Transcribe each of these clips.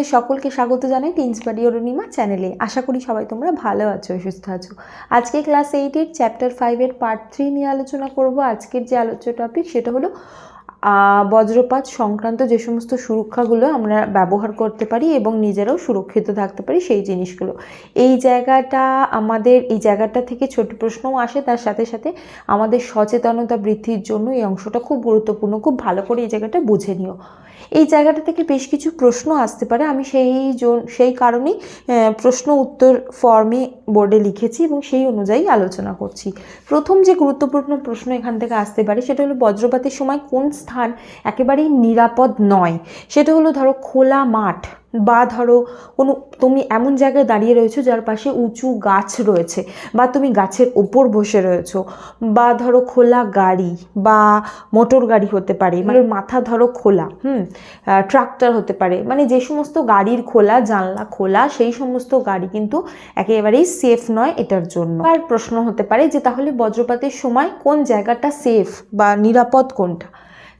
তোমাদের সকলকে স্বাগত জানাই টিনস বাড়ি অরুণিমা চ্যানেলে। আশা করি সবাই তোমরা ভালো আছো, সুস্থ আছো। আজকে ক্লাস 8-এর চ্যাপ্টার 5-এর পার্ট 3 নিয়ে আলোচনা করব। আজকের যে আলোচ্য টপিক সেটা হলো বজ্রপাত সংক্রান্ত যে সমস্ত সুরক্ষাগুলো আমরা ব্যবহার করতে পারি এবং নিজেরাও সুরক্ষিত থাকতে পারি সেই জিনিসগুলো। এই জায়গাটা থেকে ছোট প্রশ্নও আসে, তার সাথে সাথে আমাদের সচেতনতা বৃদ্ধির জন্য এই অংশটা খুব গুরুত্বপূর্ণ। খুব ভালো করে এই জায়গাটা বুঝে নিও। এই জায়গাটা থেকে বেশ কিছু প্রশ্ন আসতে পারে, আমি সেই কারণেই প্রশ্ন উত্তর ফর্মে বোর্ডে লিখেছি এবং সেই অনুযায়ী আলোচনা করছি। প্রথম যে গুরুত্বপূর্ণ প্রশ্ন এখান থেকে আসতে পারে সেটা হলো বজ্রপাতের সময় কোন স্থান একেবারেই নিরাপদ নয়। সেটা হলো ধরো খোলা মাঠ, বা ধরো তুমি এমন জায়গায় দাঁড়িয়ে রয়েছো যার পাশে উঁচু গাছ রয়েছে, বা তুমি গাছের ওপর বসে রয়েছো, বা ধরো খোলা গাড়ি বা মোটর গাড়ি হতে পারে, মানে মাথা ধরো খোলা, ট্রাক্টর হতে পারে, মানে যে সমস্ত গাড়ির খোলা জানলা খোলা সেই সমস্ত গাড়ি কিন্তু একেবারেই সেফ নয় এটার জন্য। আর প্রশ্ন হতে পারে যে তাহলে বজ্রপাতের সময় কোন জায়গাটা সেফ বা নিরাপদ কোনটা।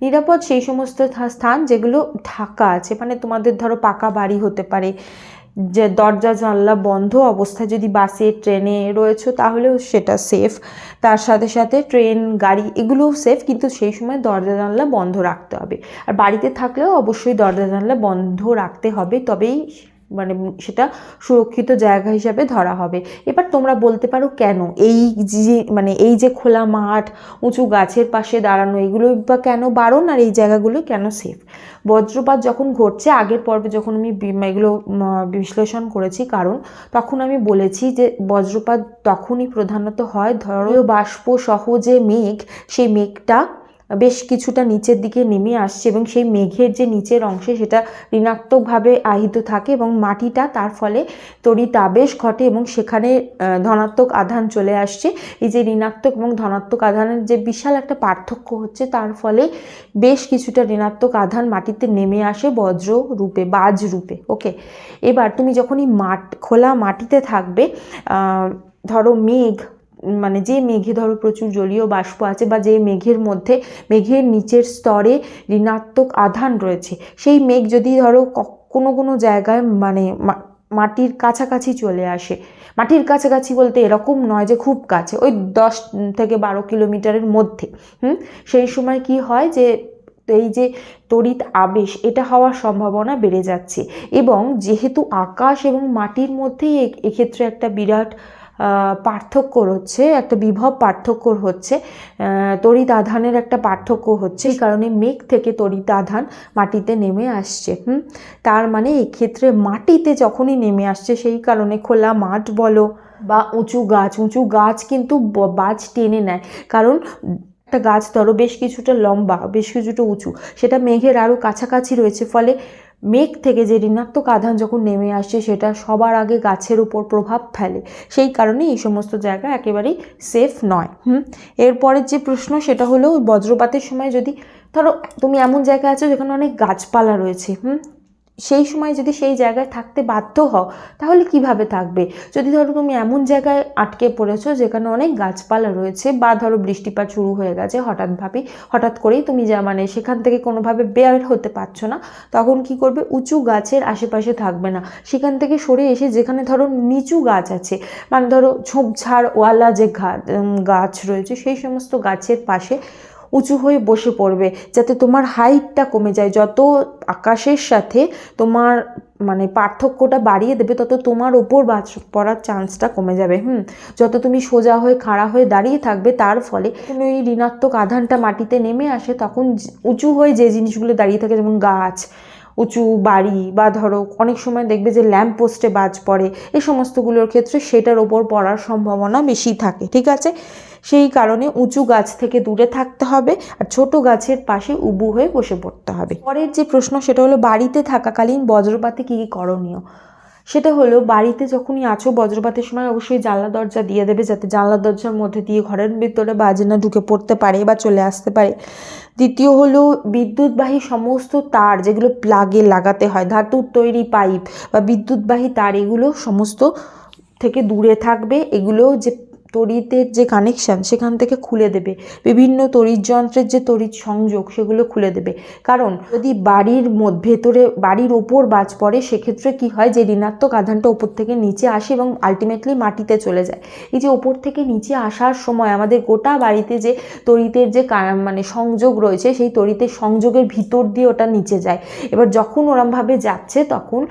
নিরাপদ সেই সমস্ত স্থান যেগুলো ঢাকা আছে, মানে তোমাদের ধরো পাকা বাড়ি হতে পারে, যে দরজা জানলা বন্ধ অবস্থায় যদি বাসে ট্রেনে রয়েছো তাহলেও সেটা সেফ। তার সাথে সাথে ট্রেন গাড়ি এগুলোও সেফ, কিন্তু সেই সময় দরজা জানলা বন্ধ রাখতে হবে। আর বাড়িতে থাকলেও অবশ্যই দরজা জানলা বন্ধ রাখতে হবে, তবেই মানে সেটা সুরক্ষিত জায়গা হিসাবে ধরা হবে। এবার তোমরা বলতে পারো কেন এই যে খোলা মাঠ উঁচু গাছের পাশে দাঁড়ানো এগুলো বা কেন বারণ, আর এই জায়গাগুলো কেন সেফ। বজ্রপাত যখন ঘটছে, আগের পর্বে যখন আমি এগুলো বিশ্লেষণ করেছি, কারণ তখন আমি বলেছি যে বজ্রপাত তখনই প্রধানত হয় ধরো বাষ্প সহ যে মেঘ, সেই মেঘটা বেশ কিছুটা নিচের দিকে নেমে আসছে এবং সেই মেঘের যে নিচের অংশে সেটা ঋণাত্মকভাবে আহিত থাকে এবং মাটিটা তার ফলে তড়িতাবেশ ঘটে এবং সেখানে ধনাত্মক আধান চলে আসছে। এই যে ঋণাত্মক এবং ধনাত্মক আধানের যে বিশাল একটা পার্থক্য হচ্ছে, তার ফলে বেশ কিছুটা ঋণাত্মক আধান মাটিতে নেমে আসে বজ্র রূপে, বাজ রূপে। ওকে, এবার তুমি যখনই খোলা মাটিতে থাকবে, ধরো মানে যে মেঘে ধরো প্রচুর জলীয় বাষ্প আছে, বা যে মেঘের নিচের স্তরে ঋণাত্মক আধান রয়েছে, সেই মেঘ যদি ধরো কোনো জায়গায় মানে মাটির কাছাকাছি চলে আসে, মাটির কাছাকাছি বলতে এরকম নয় যে খুব কাছে, ওই 10 থেকে 12 কিলোমিটারের মধ্যে, সেই সময় কি হয় যে এই যে তড়িৎ আবেশ এটা হওয়ার সম্ভাবনা বেড়ে যাচ্ছে। এবং যেহেতু আকাশ এবং মাটির মধ্যেই এক্ষেত্রে একটা বিরাট পার্থক্য হচ্ছে, একটা বিভব পার্থক্য হচ্ছে, তড়িৎ আধানের একটা পার্থক্য হচ্ছে, এই কারণে মেঘ থেকে তড়িৎ আধান মাটিতে নেমে আসছে। তার মানে এক্ষেত্রে মাটিতে যখনই নেমে আসছে, সেই কারণে খোলা মাঠ বলো বা উঁচু গাছ কিন্তু বাজ টেনে নেয়। কারণ একটা গাছ ধরো বেশ কিছুটা লম্বা, বেশ কিছুটা উঁচু, সেটা মেঘের আরও কাছাকাছি রয়েছে, ফলে মেঘ থেকে যে ঋণাত্মক আধান যখন নেমে আসছে সেটা সবার আগে গাছের উপর প্রভাব ফেলে। সেই কারণে এই সমস্ত জায়গা একেবারেই সেফ নয়। এরপরের যে প্রশ্ন সেটা হলো বজ্রপাতের সময় যদি ধরো তুমি এমন জায়গায় আছো যেখানে অনেক গাছপালা রয়েছে, সেই সময় যদি সেই জায়গায় থাকতে বাধ্য হও তাহলে কিভাবে থাকবে। যদি ধরো তুমি এমন জায়গায় আটকে পড়েছো যেখানে অনেক গাছপালা রয়েছে, বা ধরো বৃষ্টিপাত শুরু হয়ে গেছে হঠাৎ করেই তুমি মানে সেখান থেকে কোনোভাবে বের হতে পারছো না, তখন কি করবে, উঁচু গাছের আশেপাশে থাকবে না, সেখান থেকে সরে এসে যেখানে ধরো নিচু গাছ আছে, মানে ধরো ঝোপঝাড়ওয়ালা যে গাছ রয়েছে, সেই সমস্ত গাছের পাশে উঁচু হয়ে বসে পড়বে, যাতে তোমার হাইটটা কমে যায়। যত আকাশের সাথে তোমার মানে পার্থক্যটা বাড়িয়ে দেবে, তত তোমার ওপর বাজ পড়ার চান্সটা কমে যাবে। যত তুমি সোজা হয়ে খাড়া হয়ে দাঁড়িয়ে থাকবে, তার ফলে তুমি ওই ঋণাত্মক আধানটা মাটিতে নেমে আসে, তখন উঁচু হয়ে যে জিনিসগুলো দাঁড়িয়ে থাকে, যেমন গাছ, উঁচু বাড়ি, বা ধরো অনেক সময় দেখবে যে ল্যাম্প পোস্টে বাজ পড়ে, এই সমস্তগুলোর ক্ষেত্রে সেটার ওপর পড়ার সম্ভাবনা বেশি থাকে। ঠিক আছে, সেই কারণে উঁচু গাছ থেকে দূরে থাকতে হবে আর ছোট গাছের পাশে উবু হয়ে বসে পড়তে হবে। পরের যে প্রশ্ন সেটা হলো বাড়িতে থাকাকালীন বজ্রপাতে কী কী করণীয়। সেটা হলো বাড়িতে যখনই আছো বজ্রপাতের সময় অবশ্যই জানলা দরজা দিয়ে দেবে, যাতে জানলা দরজার মধ্যে দিয়ে ঘরের ভিতরে বাজে না ঢুকে পড়তে পারে বা চলে আসতে পারে। দ্বিতীয় হলো বিদ্যুৎবাহী সমস্ত তার যেগুলো প্লাগে লাগাতে হয়, ধাতুর তৈরি পাইপ বা বিদ্যুৎবাহী তার, এগুলো সমস্ত থেকে দূরে থাকবে। এগুলো যে তড়িতের যে কানেকশান সেখান থেকে খুলে দেবে, বিভিন্ন তড়িৎ যন্ত্রের যে তড়িৎ সংযোগ সেগুলো খুলে দেবে। কারণ যদি বাড়ির ভেতরে বাড়ির ওপর বাজ পড়ে সেক্ষেত্রে কি হয়, যে ঋণাত্মক আধানটা ওপর থেকে নিচে আসে এবং আলটিমেটলি মাটিতে চলে যায়। এই যে ওপর থেকে নিচে আসার সময় আমাদের গোটা বাড়িতে যে তড়িতের যে মানে সংযোগ রয়েছে সেই তড়িতের সংযোগের ভিতর দিয়ে ওটা নিচে যায়। এবার যখন ওরমভাবে যাচ্ছে তখন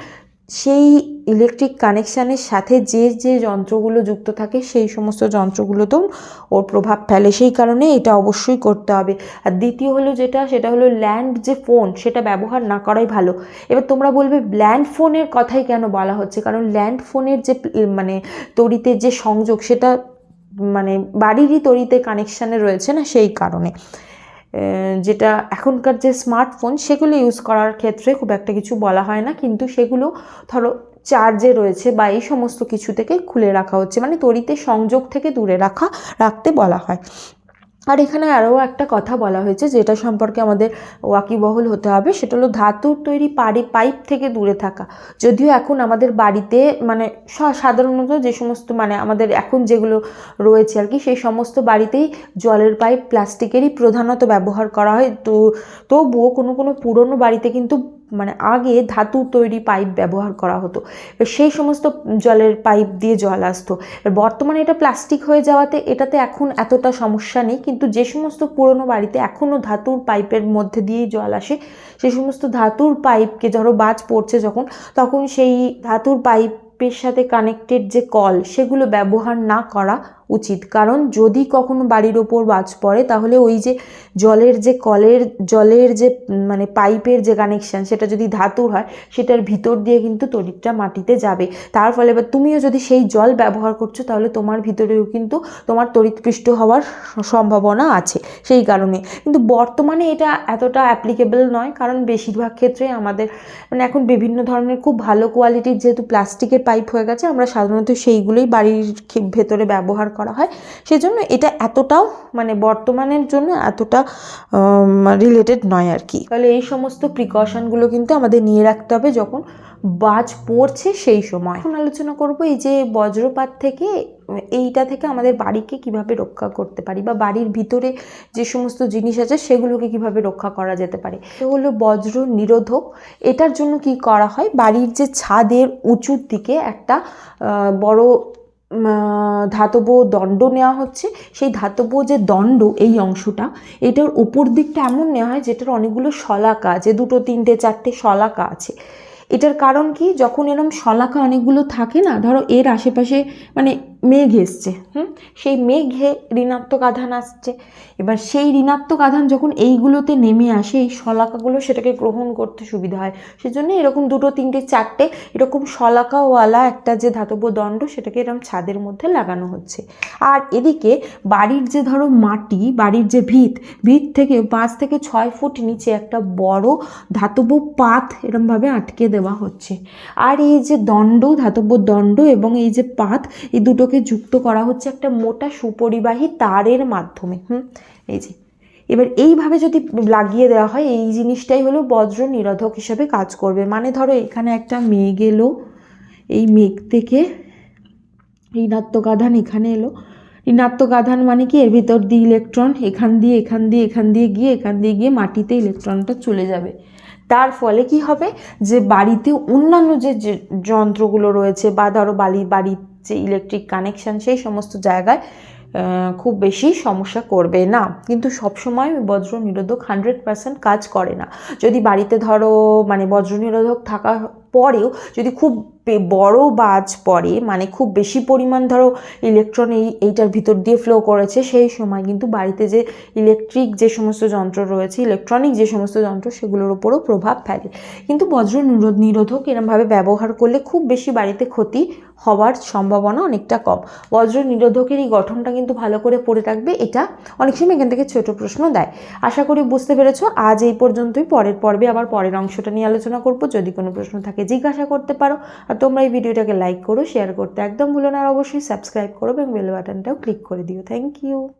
সেই ইলেকট্রিক কানেকশানের সাথে যে যে যন্ত্রগুলো যুক্ত থাকে সেই সমস্ত যন্ত্রগুলোতেও ওর প্রভাব ফেলে। সেই কারণে এটা অবশ্যই করতে হবে। আর দ্বিতীয় হলো সেটা হলো ল্যান্ড যে ফোন সেটা ব্যবহার না করাই ভালো। এবার তোমরা বলবে ল্যান্ড ফোনের কথাই কেন বলা হচ্ছে, কারণ ল্যান্ড ফোনের যে মানে তড়িতের যে সংযোগ সেটা মানে বাড়িরই তড়িতে কানেকশানে রয়েছে না, সেই কারণে। যেটা এখনকার যে স্মার্টফোন সেগুলো ইউজ করার ক্ষেত্রে খুব একটা কিছু বলা হয় না, কিন্তু সেগুলো ধরো চার্জে রয়েছে বা এই সমস্ত কিছু থেকে খুলে রাখা হচ্ছে, মানে তড়িতের সংযোগ থেকে দূরে রাখতে বলা হয়। আর এখানে আরও একটা কথা বলা হয়েছে যেটা সম্পর্কে আমাদের ওয়াকিবহল হতে হবে, সেটা হলো ধাতুর তৈরি পাইপ থেকে দূরে থাকা। যদিও এখন আমাদের বাড়িতে মানে সাধারণত যে সমস্ত মানে আমাদের এখন যেগুলো রয়েছে আর কি, সেই সমস্ত বাড়িতেই জলের পাইপ প্লাস্টিকেরই প্রধানত ব্যবহার করা হয়। তবুও কোনো কোনো পুরনো বাড়িতে কিন্তু মানে আগে ধাতুর তৈরি পাইপ ব্যবহার করা হতো, সেই সমস্ত জলের পাইপ দিয়ে জল আসতো। বর্তমানে এটা প্লাস্টিক হয়ে যাওয়াতে এটাতে এখন এতটা সমস্যা নেই, কিন্তু যে সমস্ত পুরনো বাড়িতে এখনও ধাতুর পাইপের মধ্যে দিয়েই জল আসে, সেই সমস্ত ধাতুর পাইপকে ধরো বাজ পড়ছে তখন সেই ধাতুর পাইপের সাথে কানেক্টেড যে কল সেগুলো ব্যবহার না করা উচিত। কারণ যদি কখনো বাড়ির ওপর বাজ পড়ে তাহলে ওই যে জলের যে মানে পাইপের যে কানেকশান সেটা যদি ধাতুর হয় সেটার ভিতর দিয়ে কিন্তু তড়িৎটা মাটিতে যাবে। তার ফলে এবার তুমিও যদি সেই জল ব্যবহার করছো তাহলে তোমার ভিতরেও কিন্তু তোমার তড়িৎপৃষ্ট হওয়ার সম্ভাবনা আছে। সেই কারণে কিন্তু বর্তমানে এটা এতটা অ্যাপ্লিকেবল নয়, কারণ বেশিরভাগ ক্ষেত্রে আমাদের মানে এখন বিভিন্ন ধরনের খুব ভালো কোয়ালিটির যেহেতু প্লাস্টিকের পাইপ হয়ে গেছে, আমরা সাধারণত সেইগুলোই বাড়ির ভেতরে ব্যবহার করা হয়। সেজন্য এটা এতটাও মানে বর্তমানের জন্য এতটা রিলেটেড নয় আর কি। তাহলে এই সমস্ত প্রিকশনগুলো কিন্তু আমাদের নিয়ে রাখতে হবে যখন বাজ পড়ছে সেই সময়। এখন আলোচনা করব এই যে বজ্রপাত থেকে এইটা থেকে আমাদের বাড়িকে কিভাবে রক্ষা করতে পারি, বা বাড়ির ভিতরে যে সমস্ত জিনিস আছে সেগুলোকে কিভাবে রক্ষা করা যেতে পারে। তো হলো বজ্র নিরোধক। এটার জন্য কি করা হয়, বাড়ির যে ছাদের উঁচুর দিকে একটা বড় ধাতব দণ্ড নেওয়া হচ্ছে। সেই ধাতব যে দণ্ড এই অংশটা, এটার উপর দিকটা এমন নেওয়া হয় যেটার অনেকগুলো শলাকা আছে, 2, 3, 4টে শলাকা আছে। এটার কারণ কি, যখন এরকম শলাকা অনেকগুলো থাকে না, ধরো এর আশেপাশে মানে মেঘ এসছে, সেই মেঘে ঋণাত্মক আধান আসছে। এবার সেই ঋণাত্মক আধান যখন এইগুলোতে নেমে আসে, এই শলাকাগুলো সেটাকে গ্রহণ করতে সুবিধা হয়। সেজন্য এরকম 2, 3, 4টে এরকম শলাকাওয়ালা একটা যে ধাতব দণ্ড সেটাকে এরকম ছাদের মধ্যে লাগানো হচ্ছে। আর এদিকে বাড়ির যে ধরো মাটি, বাড়ির যে ভিত থেকে 5 থেকে 6 ফুট নিচে একটা বড় ধাতব পাত এরমভাবে আটকে দেওয়া হচ্ছে। আর এই যে দণ্ড, ধাতব দণ্ড এবং এই যে পাত, এই দুটোকে যুক্ত করা হচ্ছে একটা মোটা সুপরিবাহী তারের মাধ্যমে। এই যে এবার এইভাবে যদি লাগিয়ে দেওয়া হয়, এই জিনিসটাই হলো বজ্র নিরোধক হিসেবে কাজ করবে। মানে ধরো এখানে একটা মেঘ এলো, এই মেঘ থেকে ঋণাত্মক আধান এখানে এলো। ঋণাত্মক আধান মানে কি, এর ভিতর দিয়ে ইলেকট্রন এখান দিয়ে গিয়ে মাটিতে ইলেকট্রনটা চলে যাবে। তার ফলে কি হবে, যে বাড়িতে অন্যান্য যে যন্ত্রগুলো রয়েছে বা ধরো বাড়ির যে ইলেকট্রিক কানেকশান সেই সমস্ত জায়গায় খুব বেশি সমস্যা করবে না। কিন্তু সবসময় বজ্র নিরোধক 100% কাজ করে না। যদি বাড়িতে ধরো মানে বজ্র নিরোধক থাকা পরেও যদি খুব বড় বাজ পড়ে, মানে খুব বেশি পরিমাণ ধরো ইলেকট্রন এইটার ভিতর দিয়ে ফ্লো করেছে, সেই সময় কিন্তু বাড়িতে যে ইলেকট্রিক যে সমস্ত যন্ত্র রয়েছে, ইলেকট্রনিক যে সমস্ত যন্ত্র, সেগুলোর উপরও প্রভাব ফেলে। কিন্তু বজ্র নিরোধক এরমভাবে ব্যবহার করলে খুব বেশি বাড়িতে ক্ষতি হওয়ার সম্ভাবনা অনেকটা কম। বজ্র নিরোধকের এই গঠনটা কিন্তু ভালো করে পড়ে রাখবে, এটা অনেক সময় এখান থেকে ছোট প্রশ্ন দেয়। আশা করি বুঝতে পেরেছো। আজ এই পর্যন্তই। পরের পর্বে আবার পরের অংশটা নিয়ে আলোচনা করব। যদি কোনো প্রশ্ন থাকে জিজ্ঞাসা করতে পারো। আর তোমরা এই ভিডিওটাকে লাইক করো, শেয়ার করতে একদম ভুলো না, আর অবশ্যই সাবস্ক্রাইব করো এবং বেল বাটনটাও ক্লিক করে দিও। Thank you.